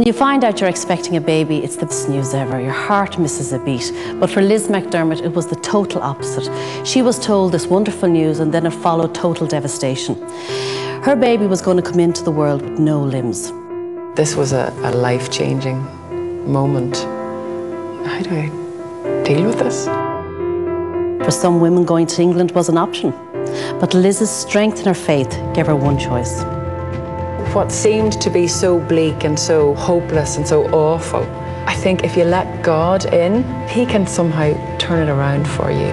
When you find out you're expecting a baby, it's the best news ever. Your heart misses a beat. But for Liz McDermott, it was the total opposite. She was told this wonderful news and then it followed total devastation. Her baby was going to come into the world with no limbs. This was a life-changing moment. How do I deal with this? For some women, going to England was an option. But Liz's strength and her faith gave her one choice. What seemed to be so bleak and so hopeless and so awful, I think if you let God in, He can somehow turn it around for you.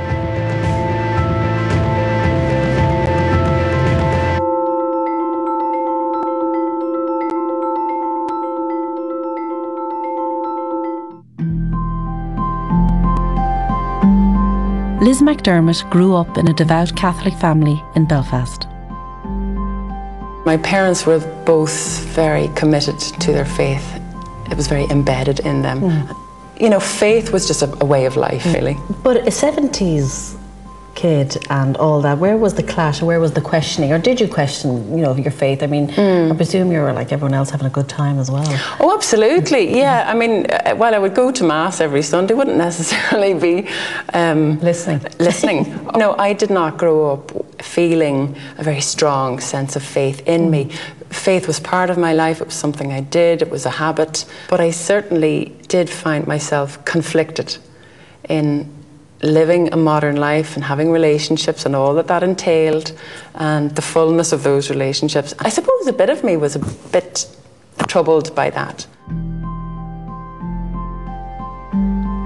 Liz McDermott grew up in a devout Catholic family in Belfast. My parents were both very committed to their faith. It was very embedded in them. You know, faith was just a way of life, really. But a 70s kid and all that, where was the clash, or where was the questioning? Or did you question, you know, your faith? I mean, I presume you were like everyone else having a good time as well. Oh, absolutely, yeah. I mean, while I would go to Mass every Sunday, wouldn't necessarily be listening. No, I did not grow up feeling a very strong sense of faith in me. Faith was part of my life. It was something I did. It was a habit. But I certainly did find myself conflicted in living a modern life and having relationships and all that that entailed, and the fullness of those relationships. I suppose a bit of me was a bit troubled by that.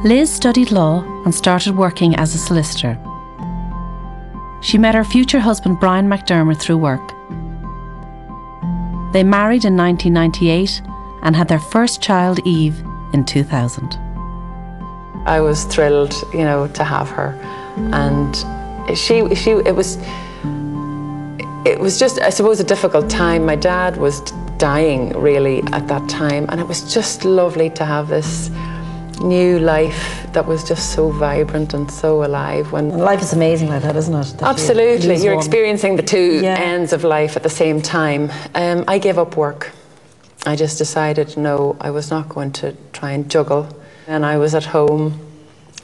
Liz studied law and started working as a solicitor. She met her future husband Brian McDermott through work. They married in 1998 and had their first child, Eve, in 2000. I was thrilled, you know, to have her, and it was just, I suppose, a difficult time. My dad was dying really at that time, and it was just lovely to have this new life that was just so vibrant and so alive. When life is amazing like that, isn't it? Absolutely, you're experiencing the two ends of life at the same time. I gave up work. I just decided, no, I was not going to try and juggle. And I was at home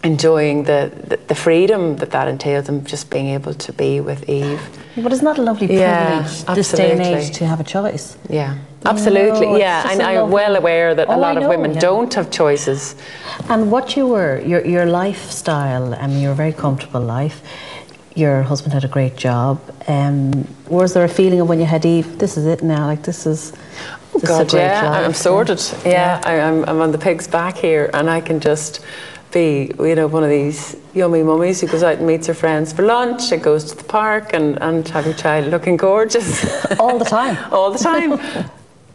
enjoying the freedom that entails, and just being able to be with Eve. But isn't that a lovely privilege, this day and age, to have a choice? Yeah, absolutely. You know, yeah, and I'm well aware that a lot of women don't have choices. And what you were, your lifestyle, I mean, you were a very comfortable life. Your husband had a great job. Was there a feeling of when you had Eve, this is it now, like this is... Oh God, yeah, I'm sorted. Yeah, I'm on the pig's back here, and I can just be, you know, one of these yummy mummies who goes out and meets her friends for lunch and goes to the park and have your child looking gorgeous. All the time. All the time.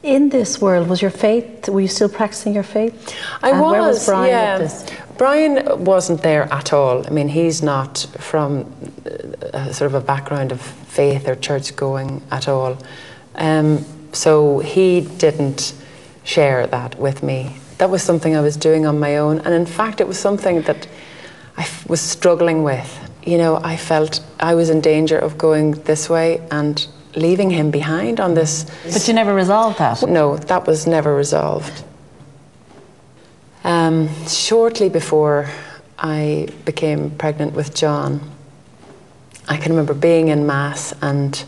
In this world, was your faith, were you still practicing your faith? I was, where was Brian yeah. with this? Brian wasn't there at all. I mean, he's not from sort of a background of faith or church going at all. So he didn't share that with me. That was something I was doing on my own. And in fact, it was something that I was struggling with. You know, I felt I was in danger of going this way and leaving him behind on this. But you never resolved that? No, that was never resolved. Shortly before I became pregnant with John, I can remember being in Mass and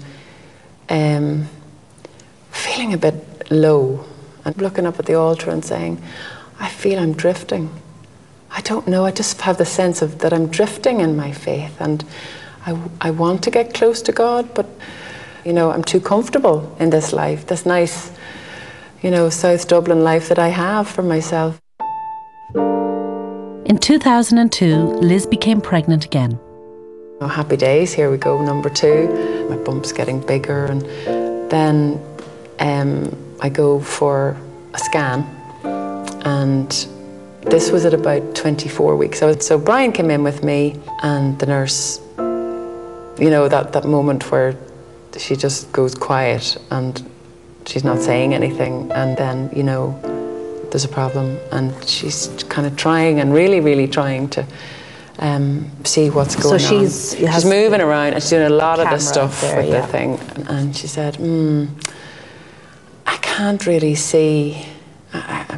feeling a bit low and looking up at the altar and saying, I feel I'm drifting. I don't know, I just have the sense of that I'm drifting in my faith, and I want to get close to God, but you know, I'm too comfortable in this life, this nice, you know, South Dublin life that I have for myself. In 2002, Liz became pregnant again. Oh, happy days, here we go, number 2. My bump's getting bigger, and then I go for a scan, and this was at about 24 weeks. So Brian came in with me, and the nurse, you know, that moment where she just goes quiet and she's not saying anything, and then, you know, there's a problem, and she's kind of trying and really trying to see what's going on. So she's moving around and she's doing a lot of the stuff with the thing, and she said, I can't really see,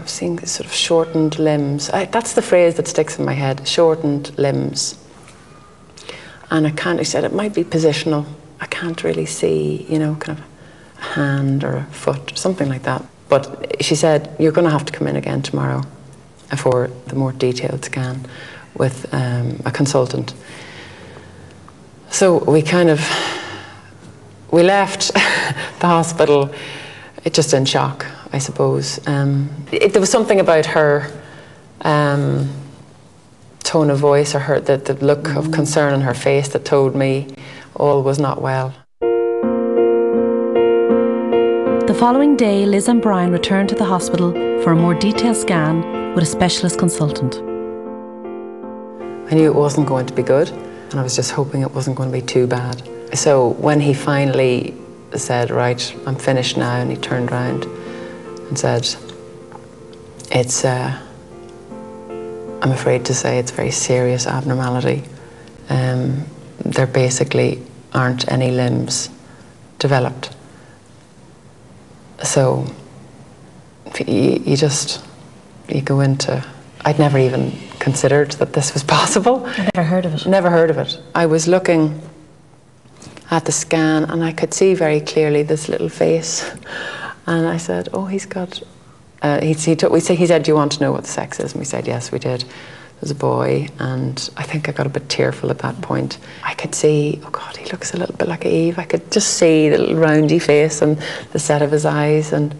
was seeing sort of shortened limbs. That's the phrase that sticks in my head, shortened limbs. And he said, it might be positional. I can't really see, you know, kind of a hand or a foot or something like that. But she said, you're going to have to come in again tomorrow for the more detailed scan with a consultant. So we left the hospital just in shock, I suppose. There was something about her tone of voice, or the look of concern on her face, that told me all was not well. The following day, Liz and Brian returned to the hospital for a more detailed scan with a specialist consultant. I knew it wasn't going to be good, and I was just hoping it wasn't going to be too bad. So when he finally said, right, I'm finished now, and he turned around and said, it's, I'm afraid to say, it's a very serious abnormality. There basically aren't any limbs developed. So you go into, I'd never even considered that this was possible. I never heard of it. Never heard of it. I was looking at the scan and I could see very clearly this little face, and I said, oh, he's got, he said, do you want to know what the sex is? And we said, yes, we did. There's a boy, and I think I got a bit tearful at that point. I could see, oh God, he looks a little bit like Eve. I could just see the little roundy face and the set of his eyes, and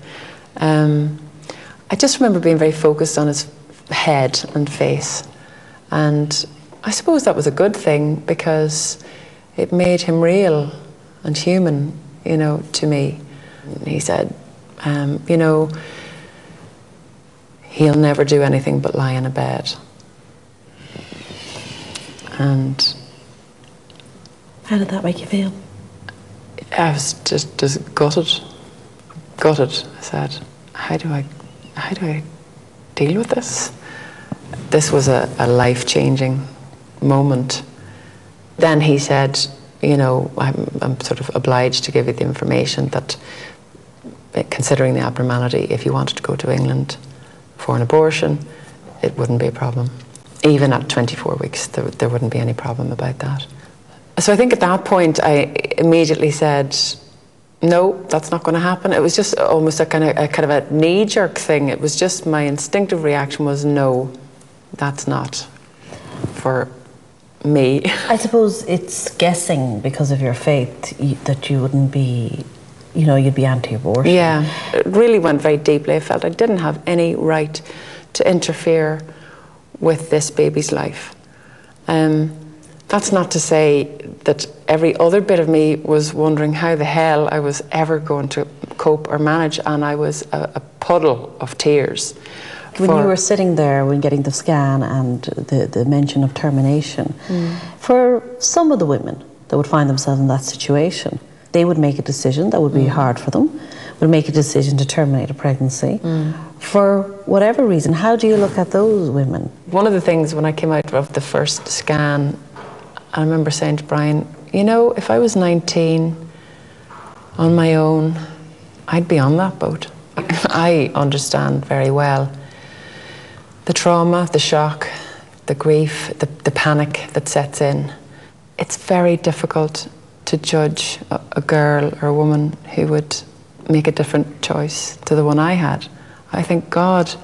I just remember being very focused on his head and face, and I suppose that was a good thing, because it made him real and human, you know, to me. He said, you know, he'll never do anything but lie in a bed. And how did that make you feel? I was just gutted. I said, how do I deal with this? This was a life-changing moment. Then he said, you know, I'm sort of obliged to give you the information that, considering the abnormality, if you wanted to go to England for an abortion, it wouldn't be a problem. Even at 24 weeks, there wouldn't be any problem about that. So I think at that point, I immediately said, no, that's not going to happen. It was just almost a kind of a knee-jerk thing. It was just, my instinctive reaction was, no, that's not for me. I suppose it's guessing, because of your faith, that you wouldn't be, you know, you'd be anti-abortion. Yeah, it really went very deeply. I felt I didn't have any right to interfere with this baby's life. That's not to say that every other bit of me was wondering how the hell I was ever going to cope or manage, and I was a puddle of tears. When you were sitting there when getting the scan and the mention of termination, for some of the women that would find themselves in that situation, they would make a decision that would be hard for them, would make a decision to terminate a pregnancy. For whatever reason, how do you look at those women? One of the things when I came out of the first scan, I remember saying to Brian, you know, if I was 19 on my own, I'd be on that boat. I understand very well the trauma, the shock, the grief, the panic that sets in. It's very difficult to judge a girl or a woman who would make a different choice to the one I had. I think God,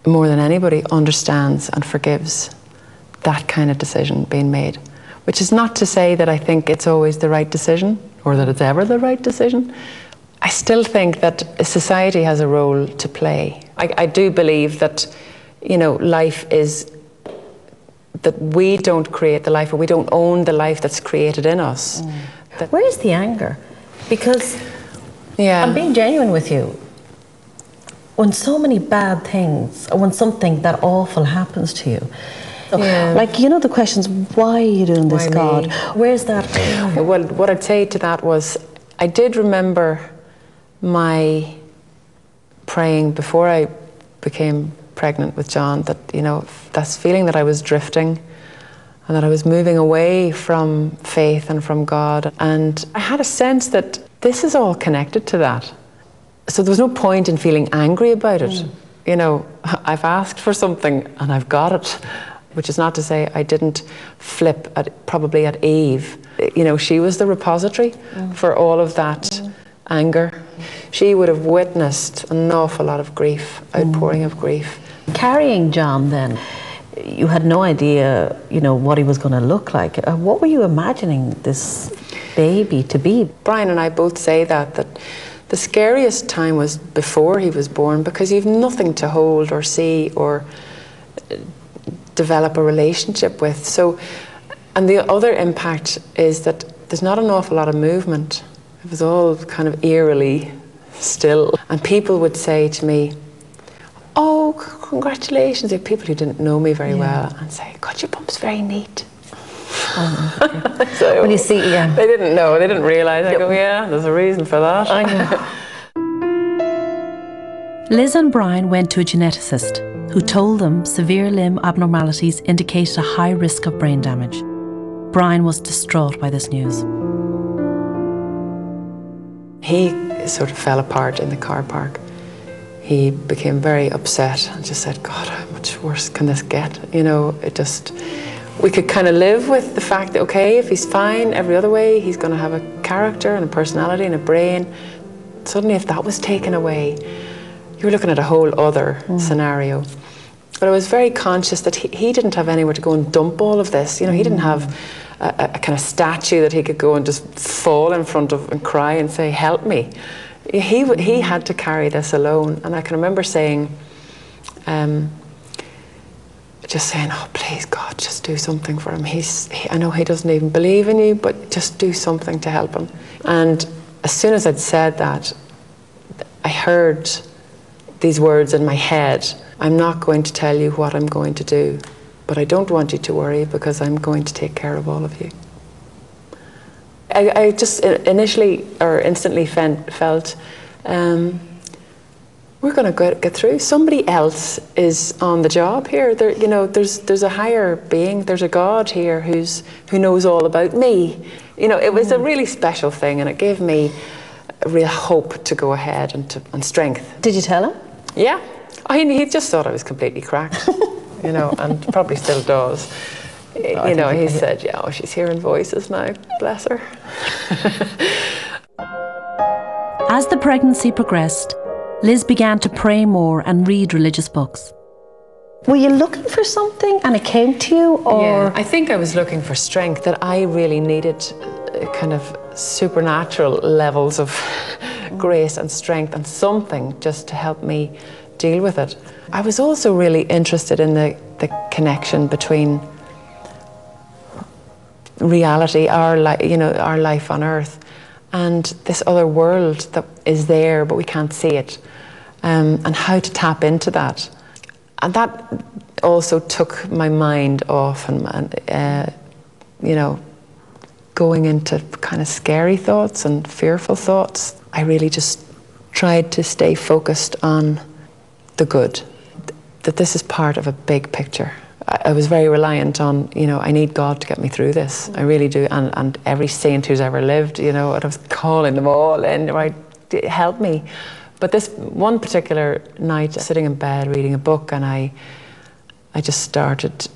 more than anybody, understands and forgives that kind of decision being made. Which is not to say that I think it's always the right decision, or that it's ever the right decision. I still think that society has a role to play. I do believe that, you know, life is, that we don't create the life, or we don't own the life that's created in us. Where is the anger? Because, yeah, I'm being genuine with you, when so many bad things, or when something that awful happens to you, like, you know, the questions, why are you doing this, God? Where's that? Well, what I'd say to that was, I did remember my praying before I became pregnant with John, that, you know, that's feeling that I was drifting and that I was moving away from faith and from God. And I had a sense that this is all connected to that. So there was no point in feeling angry about it. you know, I've asked for something and I've got it. Which is not to say I didn't flip probably at Eve. You know, she was the repository for all of that anger. She would have witnessed an awful lot of grief, outpouring of grief. Carrying John then, you had no idea, you know, what he was going to look like. What were you imagining this baby to be? Brian and I both say that the scariest time was before he was born, because you've nothing to hold or see or develop a relationship with. So, and the other impact is that there's not an awful lot of movement. It was all kind of eerily still. And people would say to me, oh, congratulations. There are people who didn't know me very well and say, God, your bump's very neat. Oh, okay. So well, you see, they didn't know, they didn't realise. I go, yeah, there's a reason for that. I know. Liz and Brian went to a geneticist who told them severe limb abnormalities indicated a high risk of brain damage. Brian was distraught by this news. He sort of fell apart in the car park. He became very upset and just said, God, how much worse can this get? You know, we could kind of live with the fact that, okay, if he's fine every other way, he's going to have a character and a personality and a brain. Suddenly, if that was taken away, you're looking at a whole other scenario. But I was very conscious that he didn't have anywhere to go and dump all of this. You know, he didn't have a kind of statue that he could go and just fall in front of and cry and say, help me. He had to carry this alone. And I can remember saying, just saying, oh, please, God, just do something for him. I know he doesn't even believe in you, but just do something to help him. And as soon as I'd said that, I heard these words in my head. I'm not going to tell you what I'm going to do, but I don't want you to worry because I'm going to take care of all of you. I just initially or instantly felt we're going to get through. Somebody else is on the job here. You know, there's a higher being. There's a God here who knows all about me. You know, it was a really special thing, and it gave me a real hope to go ahead and strength. Did you tell him? Yeah. He just thought I was completely cracked, you know, and probably still does. You know, he said, yeah, oh, she's hearing voices now, bless her. As the pregnancy progressed, Liz began to pray more and read religious books. Were you looking for something and it came to you, or? Yeah, I think I was looking for strength, that I really needed kind of supernatural levels of grace and strength and something just to help me deal with it. I was also really interested in the connection between reality, our life on earth, and this other world that is there but we can't see it, and how to tap into that. And that also took my mind off and you know, going into kind of scary thoughts and fearful thoughts. I really just tried to stay focused on the good, that this is part of a big picture. I was very reliant on, you know, I need God to get me through this. I really do. And every saint who's ever lived, you know, I was calling them all in, right, help me. But this one particular night, sitting in bed reading a book, and I just started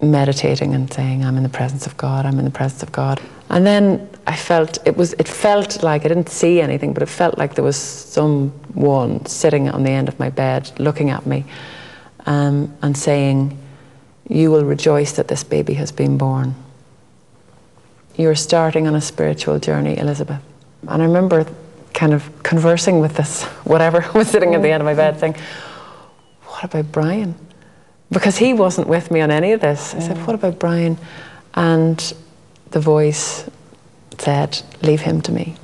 meditating and saying, I'm in the presence of God, I'm in the presence of God. And then I felt, it felt like, I didn't see anything, but it felt like there was someone sitting on the end of my bed looking at me and saying, you will rejoice that this baby has been born. You're starting on a spiritual journey, Elizabeth. And I remember kind of conversing with this, whatever was sitting at the end of my bed, saying, what about Brian? Because he wasn't with me on any of this. I said, what about Brian? And the voice said, leave him to me.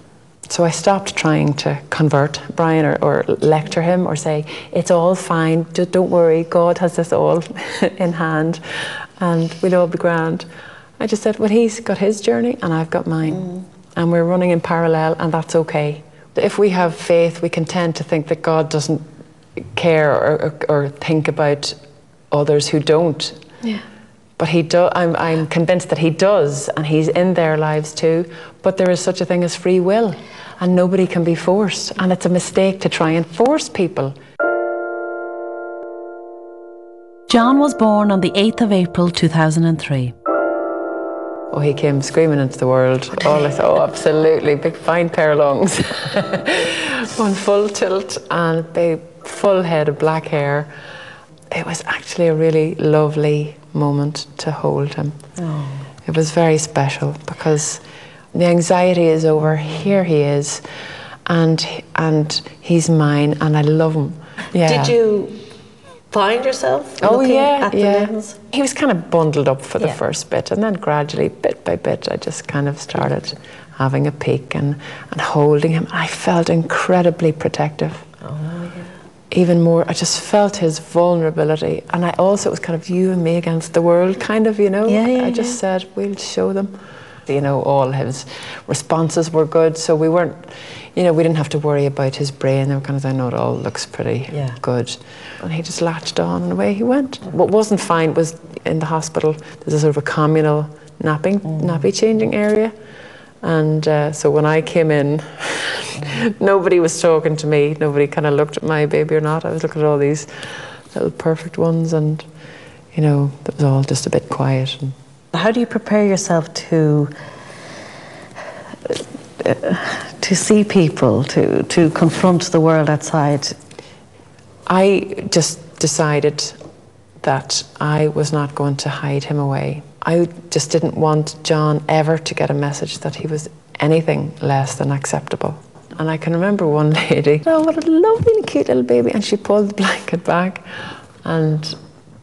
So I stopped trying to convert Brian or lecture him or say, it's all fine, don't worry, God has this all in hand and we'll all be grand. I just said, well, he's got his journey and I've got mine. And we're running in parallel, and that's okay. If we have faith, we can tend to think that God doesn't care or think about others who don't. Yeah. But he does. I'm convinced that he does, and he's in their lives too. But there is such a thing as free will, and nobody can be forced. And it's a mistake to try and force people. John was born on the 8th of April 2003. Oh, he came screaming into the world. All I thought, oh, absolutely, big fine pair of lungs. One full tilt and a big full head of black hair. It was actually a really lovely moment to hold him. Oh. It was very special because the anxiety is over. Here he is, and he's mine, and I love him. Yeah. Did you find yourself looking at the limbs? He was kind of bundled up for the first bit, and then gradually, bit by bit, I just kind of started having a peek and holding him. I felt incredibly protective. Even more, I just felt his vulnerability, and I also, it was kind of you and me against the world, kind of, you know. I just said, we'll show them. You know, all his responses were good, so we weren't, you know, we didn't have to worry about his brain. They were kind of saying, no, it all looks pretty good. And he just latched on and away he went. What wasn't fine was in the hospital, there's a sort of a communal nappy changing area. And so when I came in, nobody was talking to me. Nobody kind of looked at my baby or not. I was looking at all these little perfect ones, and, you know, it was all just a bit quiet. And how do you prepare yourself to see people, to confront the world outside? I just decided that I was not going to hide him away. I just didn't want John ever to get a message that he was anything less than acceptable. And I can remember one lady, oh, what a lovely cute little baby, and she pulled the blanket back, and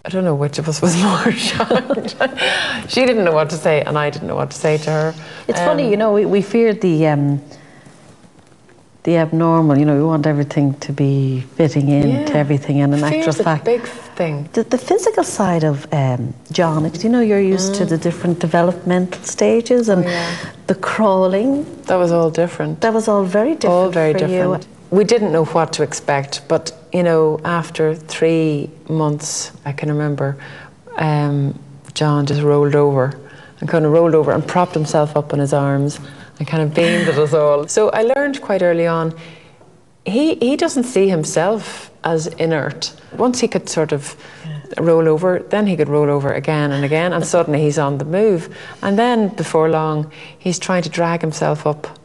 I don't know which of us was more shocked. She didn't know what to say, and I didn't know what to say to her. It's funny, you know, we feared the abnormal. You know, we want everything to be fitting in to everything, and in actual fact, big thing. The physical side of John, you know, you're used to the different developmental stages and the crawling. That was all different. That was all very different. All very different. We didn't know what to expect, but, you know, after 3 months, I can remember John just rolled over and propped himself up in his arms and kind of beamed at us all. So I learned quite early on, he doesn't see himself as inert. Once he could sort of roll over, then he could roll over again and again, and suddenly he's on the move. And then before long, he's trying to drag himself up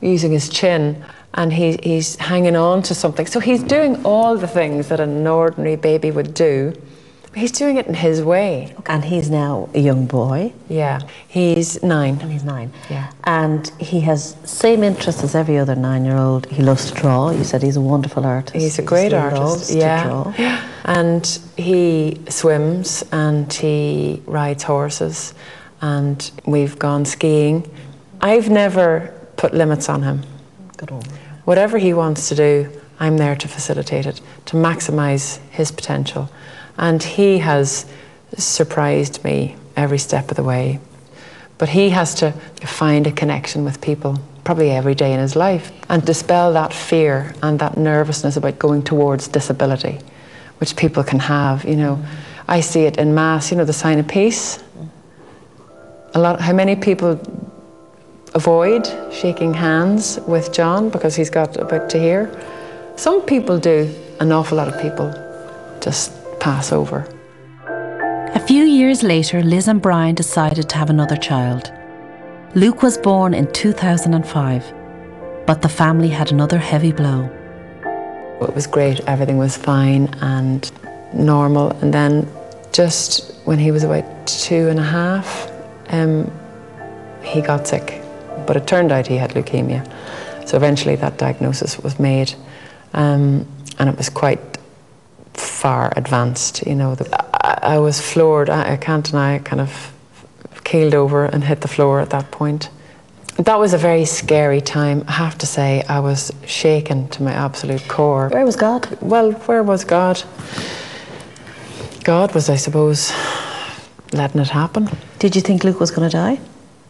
using his chin, and he's hanging on to something. So he's doing all the things that an ordinary baby would do. He's doing it in his way. And he's now a young boy. Yeah, he's 9. And he's 9. Yeah. And he has same interests as every other 9-year-old. He loves to draw. You said he's a wonderful artist. He's a great artist. Loves to draw. And he swims and he rides horses, and we've gone skiing. I've never put limits on him. Good on. Whatever he wants to do, I'm there to facilitate it, to maximise his potential. And he has surprised me every step of the way. But he has to find a connection with people, probably every day in his life, and dispel that fear and that nervousness about going towards disability, which people can have, you know. I see it in Mass, you know, the sign of peace. How many people avoid shaking hands with John because he's got about to hear? Some people do, an awful lot of people just pass over. A few years later, Liz and Brian decided to have another child. Luke was born in 2005, but the family had another heavy blow. It was great, everything was fine and normal, and then just when he was about 2.5, he got sick. But it turned out he had leukemia. So eventually that diagnosis was made, and it was quite far advanced, you know. I was floored, I can't deny, I kind of keeled over and hit the floor at that point. That was a very scary time. I have to say, I was shaken to my absolute core. Where was God? Well, where was God? God was, I suppose, letting it happen. Did you think Luke was going to die?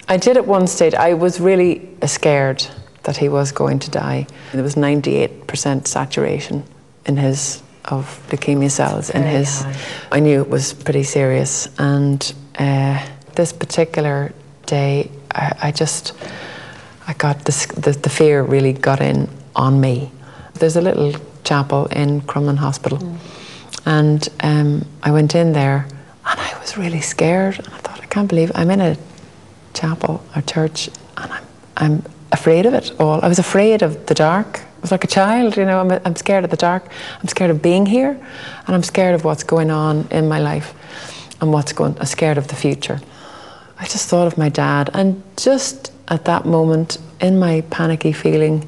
I did at one stage. I was really scared that he was going to die. There was 98% saturation in of leukemia cells in his. High. I knew it was pretty serious, and this particular day, I got the fear really got in on me. There's a little chapel in Crumlin Hospital, And I went in there and I was really scared. And I thought, I can't believe I'm in a chapel or church and I'm afraid of it all. I was afraid of the dark. I was like a child, you know, I'm scared of the dark. I'm scared of being here, and I'm scared of what's going on in my life and I'm scared of the future. I just thought of my dad, and just at that moment, in my panicky feeling,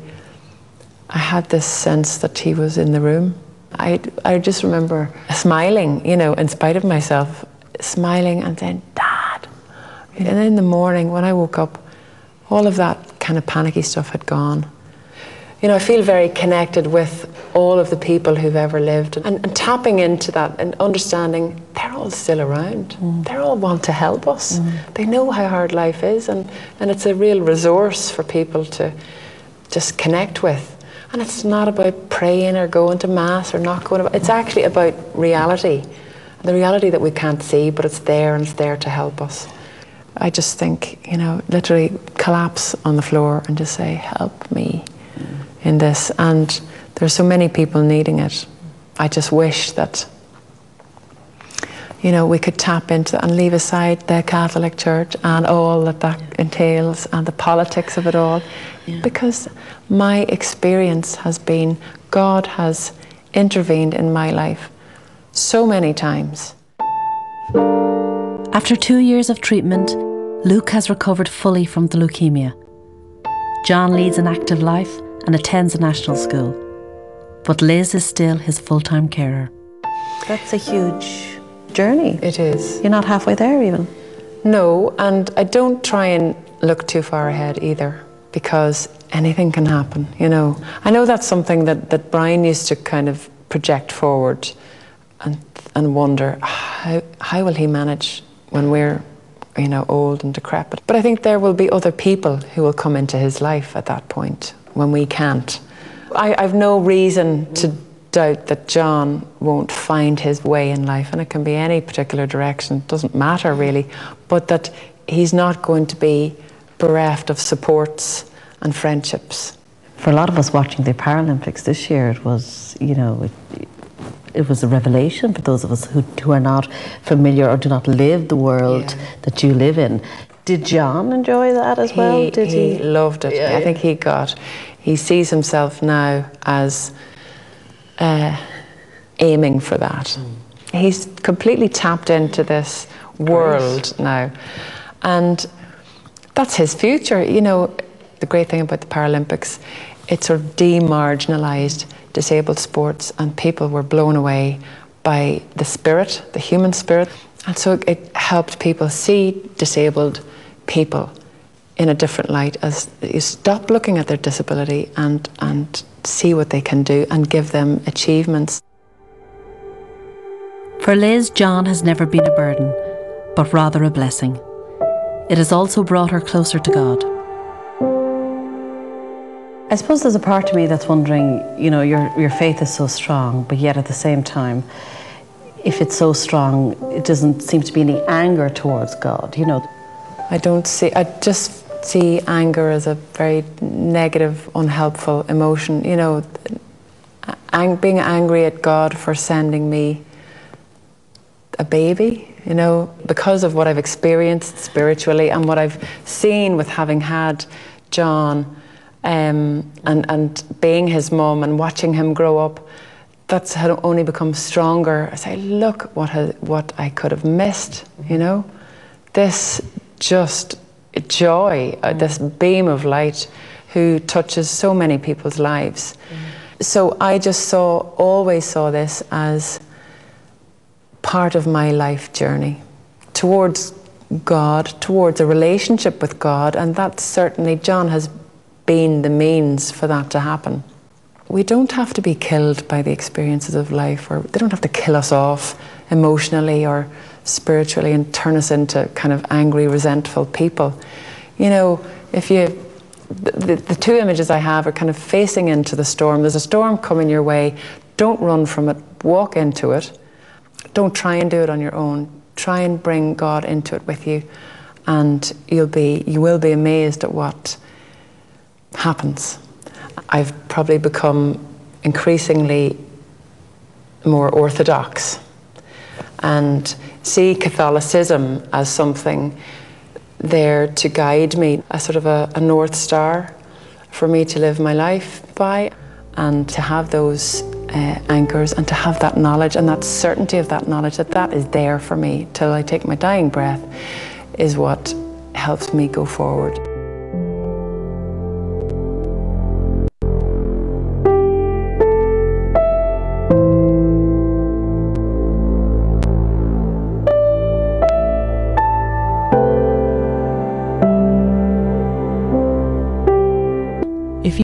I had this sense that he was in the room. I just remember smiling, you know, in spite of myself, smiling and saying, "Dad." And then in the morning, when I woke up, all of that kind of panicky stuff had gone. You know, I feel very connected with all of the people who've ever lived, and tapping into that and understanding they're all still around. They all want to help us. They know how hard life is, and it's a real resource for people to just connect with. And it's not about praying or going to mass or not going to, it's actually about reality. The reality that we can't see, but it's there, and it's there to help us. I just think, you know, literally collapse on the floor and just say, "Help me in this." And there's so many people needing it. I just wish that, you know, we could tap into that and leave aside the Catholic Church and all that entails and the politics of it all. Because my experience has been, God has intervened in my life so many times. After 2 years of treatment, Luke has recovered fully from the leukemia. John leads an active life and attends a national school, but Liz is still his full-time carer. That's a huge journey. It is. You're not halfway there even. No, and I don't try and look too far ahead either, because anything can happen, you know. I know that's something that Brian used to kind of project forward and wonder, how will he manage when we're, you know, old and decrepit. But I think there will be other people who will come into his life at that point when we can't. I've no reason to doubt that John won't find his way in life, and it can be any particular direction, it doesn't matter really, but that he's not going to be bereft of supports and friendships. For a lot of us watching the Paralympics this year, it was, you know, it was a revelation for those of us who are not familiar or do not live the world that you live in. Did John enjoy that as well? He loved it. I think he sees himself now as aiming for that. He's completely tapped into this world now, and that's his future. You know, the great thing about the Paralympics, it sort of demarginalised disabled sports, and people were blown away by the spirit, the human spirit. And so it helped people see disabled people in a different light, as you stop looking at their disability and see what they can do and give them achievements. For Liz, John has never been a burden, but rather a blessing. It has also brought her closer to God. I suppose there's a part of me that's wondering, you know, your faith is so strong, but yet at the same time, if it's so strong, it doesn't seem to be any anger towards God, you know. I just see anger as a very negative, unhelpful emotion. You know, being angry at God for sending me a baby, you know, because of what I've experienced spiritually and what I've seen with having had John, and being his mum and watching him grow up, that's had only become stronger. I say, look what I could have missed, you know. This just joy, this beam of light who touches so many people's lives. So I just always saw this as part of my life journey towards God, towards a relationship with God, and that certainly John has been the means for that to happen. We don't have to be killed by the experiences of life, or they don't have to kill us off emotionally or spiritually and turn us into kind of angry, resentful people. You know, if you, the two images I have are kind of facing into the storm. There's a storm coming your way. Don't run from it, walk into it. Don't try and do it on your own. Try and bring God into it with you, and you will be amazed at what happens. I've probably become increasingly more orthodox and see Catholicism as something there to guide me, a sort of a North Star for me to live my life by, and to have those anchors and to have that knowledge and that certainty of that knowledge that that is there for me till I take my dying breath is what helps me go forward.